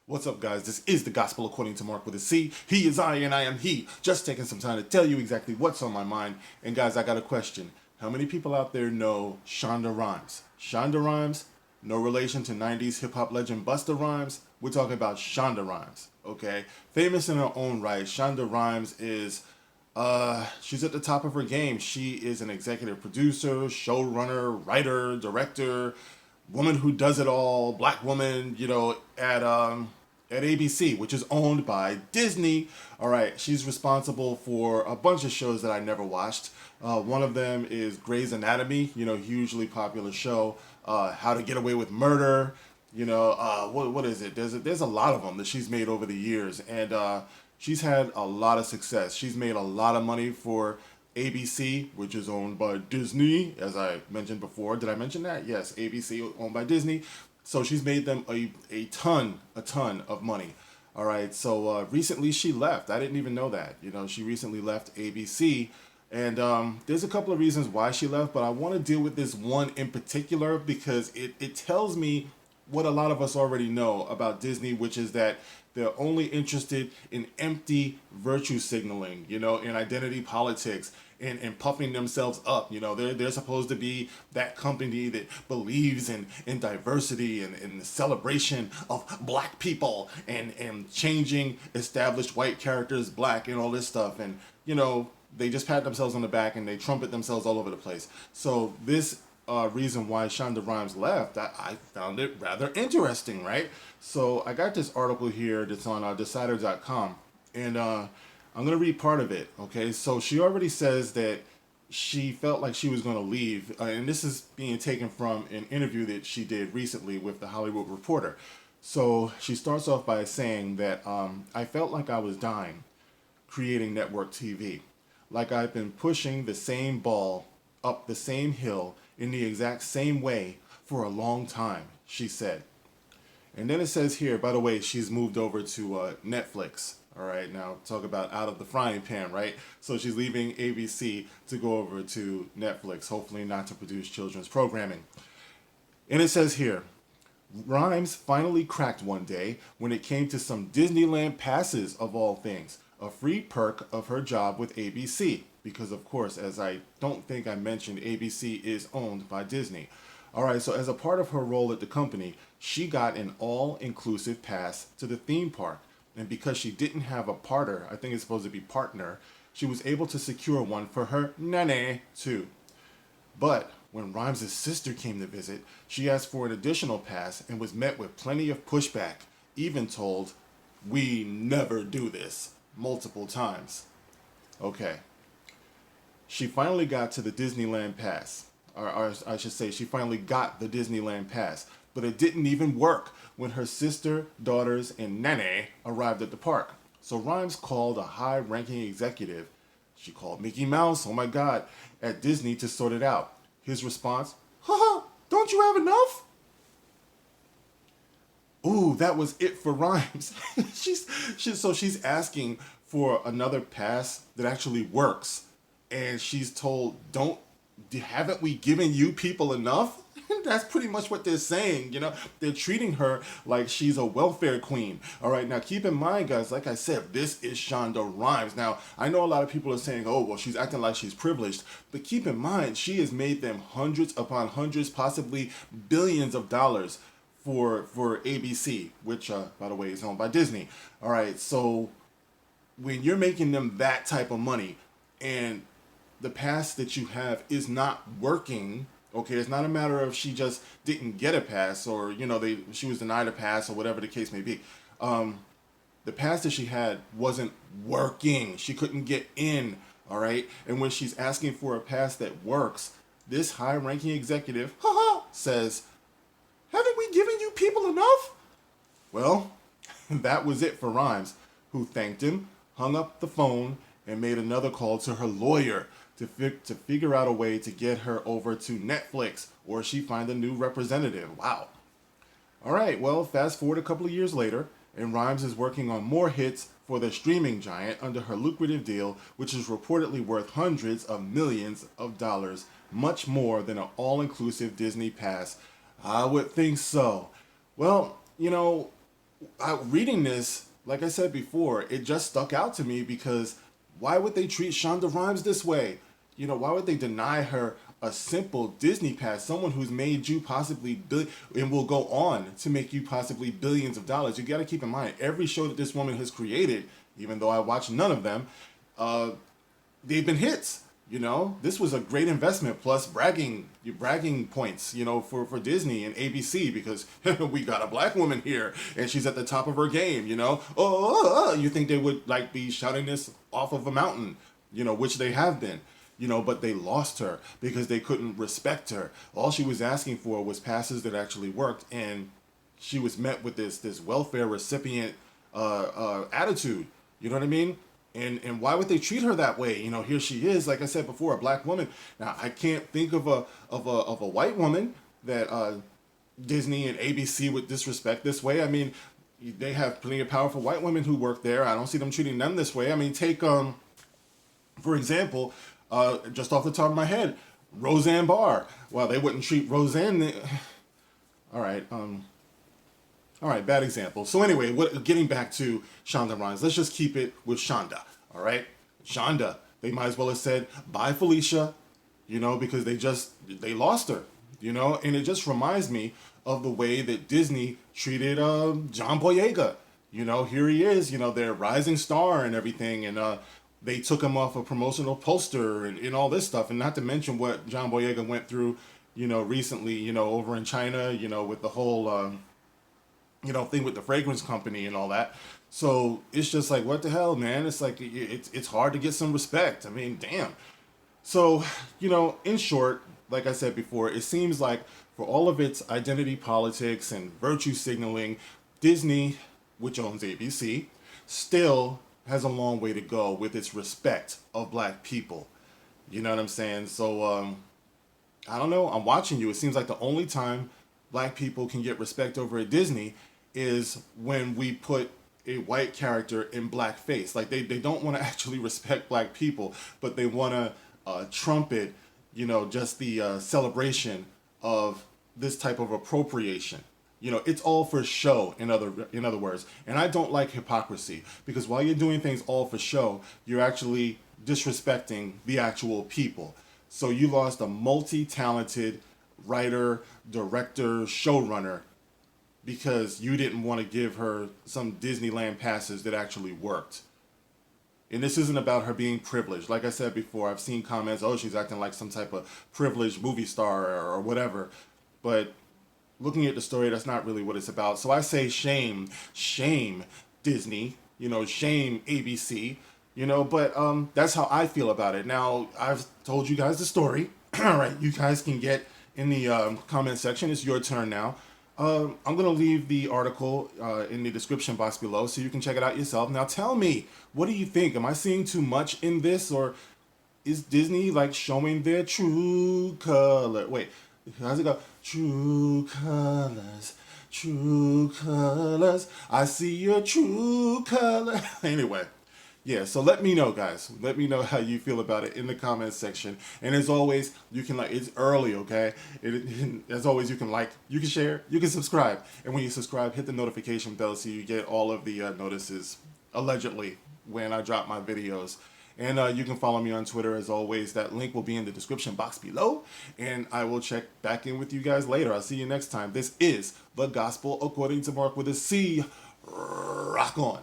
What's up, guys? This is the Gospel According to Mark with a C. He is I and I am he. Just taking some time to tell you exactly what's on my mind. And guys, I got a question. How many people out there know Shonda Rhimes? Shonda Rhimes, no relation to 90s hip-hop legend Busta Rhymes. We're talking about Shonda Rhimes, okay? Famous in her own right, Shonda Rhimes is she's at the top of her game. She is an executive producer, showrunner, writer, director, woman who does it all, black woman, at ABC, which is owned by Disney. All right, she's responsible for a bunch of shows that I never watched. One of them is Grey's Anatomy, hugely popular show. How to Get Away with Murder. What is it? There's a lot of them that she's made over the years, and she's had a lot of success. She's made a lot of money for ABC, which is owned by Disney, as I mentioned before. Did I mention that? Yes, ABC owned by Disney. So she's made them a ton of money. All right. So recently she left. I didn't even know that. She recently left ABC. And there's a couple of reasons why she left, but I want to deal with this one in particular because it tells me what a lot of us already know about Disney, which is that they're only interested in empty virtue signaling, in identity politics and puffing themselves up. They're supposed to be that company that believes in diversity and the celebration of black people and changing established white characters black and all this stuff. And, they just pat themselves on the back and they trumpet themselves all over the place. So this reason why Shonda Rhimes left, I found it rather interesting, right? So I got this article here that's on Decider.com, and I'm going to read part of it, okay? So she already says that she felt like she was going to leave, and this is being taken from an interview that she did recently with The Hollywood Reporter. So she starts off by saying that I felt like I was dying creating network TV, like I've been pushing the same ball up the same hill in the exact same way for a long time, she said. And then it says here, by the way, she's moved over to Netflix. All right, now talk about out of the frying pan, right? So she's leaving ABC to go over to Netflix, hopefully not to produce children's programming. And it says here, Rhimes finally cracked one day when it came to some Disneyland passes of all things, a free perk of her job with ABC. Because, of course, as I don't think I mentioned, ABC is owned by Disney. All right, so as a part of her role at the company, she got an all-inclusive pass to the theme park. And because she didn't have a partner, I think it's supposed to be partner, she was able to secure one for her nene, too. But when Rhimes' sister came to visit, she asked for an additional pass and was met with plenty of pushback, even told, "We never do this," multiple times. Okay. She finally got to the Disneyland pass. Or I should say, she finally got the Disneyland pass. But it didn't even work when her sister, daughters, and nene arrived at the park. So Rhimes called a high-ranking executive, she called Mickey Mouse, oh my God, at Disney to sort it out. His response, haha, don't you have enough? Ooh, that was it for Rhimes. So she's asking for another pass that actually works. And she's told, haven't we given you people enough? That's pretty much what they're saying, They're treating her like she's a welfare queen. All right, now keep in mind, guys, like I said, this is Shonda Rhimes. Now, I know a lot of people are saying, oh, well, she's acting like she's privileged. But keep in mind, she has made them hundreds upon hundreds, possibly billions of dollars for ABC, which, by the way, is owned by Disney. All right, so when you're making them that type of money and the pass that you have is not working, okay, it's not a matter of she just didn't get a pass or, she was denied a pass or whatever the case may be. The pass that she had wasn't working. She couldn't get in, all right? And when she's asking for a pass that works, this high-ranking executive, says, haven't we given you people enough? Well, that was it for Rhimes, who thanked him, hung up the phone, and made another call to her lawyer to figure out a way to get her over to Netflix, or she find a new representative. Wow. All right, well, fast forward a couple of years later, and Rhimes is working on more hits for the streaming giant under her lucrative deal, which is reportedly worth hundreds of millions of dollars, much more than an all-inclusive Disney pass. I would think so. Well, reading this, like I said before, it just stuck out to me because why would they treat Shonda Rhimes this way? Why would they deny her a simple Disney pass? Someone who's made you possibly and will go on to make you possibly billions of dollars. You got to keep in mind every show that this woman has created, even though I watched none of them, they've been hits. This was a great investment. Plus bragging points, for Disney and ABC because we got a black woman here and she's at the top of her game. You think they would like be shouting this off of a mountain, which they have been. But they lost her because they couldn't respect her. All she was asking for was passes that actually worked, and she was met with this welfare recipient attitude. You know what I mean? And why would they treat her that way? Here she is, like I said before, a black woman. Now I can't think of a white woman that Disney and ABC would disrespect this way. I mean, they have plenty of powerful white women who work there. I don't see them treating them this way. I mean, take for example, just off the top of my head, Roseanne Barr. Well, they wouldn't treat Roseanne. All right. All right, bad example. So anyway, getting back to Shonda Rhimes, let's just keep it with Shonda. All right, Shonda. They might as well have said bye, Felicia. Because they lost her. And it just reminds me of the way that Disney treated John Boyega. Here he is. Their rising star and everything, and they took him off a promotional poster and all this stuff, and not to mention what John Boyega went through, recently, over in China, with the whole thing with the fragrance company and all that. So it's just like, what the hell, man? It's like, it's hard to get some respect. I mean, damn. So, in short, like I said before, it seems like for all of its identity politics and virtue signaling, Disney, which owns ABC, still has a long way to go with its respect of black people. You know what I'm saying? So, I don't know. I'm watching you. It seems like the only time black people can get respect over at Disney is when we put a white character in blackface. Like they don't want to actually respect black people, but they want to trumpet, just the celebration of this type of appropriation. It's all for show, in other words. And I don't like hypocrisy because while you're doing things all for show, you're actually disrespecting the actual people. So you lost a multi-talented writer, director, showrunner because you didn't want to give her some Disneyland passes that actually worked. And this isn't about her being privileged. Like I said before, I've seen comments, oh, she's acting like some type of privileged movie star or whatever. But looking at the story, that's not really what it's about. So I say shame Disney, shame ABC, but that's how I feel about it. Now, I've told you guys the story. All right, you guys can get in the comment section. It's your turn now. I'm going to leave the article in the description box below so you can check it out yourself. Now tell me, what do you think? Am I seeing too much in this, or is Disney like showing their true color? Wait, how's it go? True colors, I see your true color. Anyway. Yeah, so let me know, guys. Let me know how you feel about it in the comments section. And as always, you can it's early, okay? As always, you can you can share, you can subscribe. And when you subscribe, hit the notification bell so you get all of the notices, allegedly, when I drop my videos. And you can follow me on Twitter, as always. That link will be in the description box below. And I will check back in with you guys later. I'll see you next time. This is The Gospel According to Mark with a C. Rock on.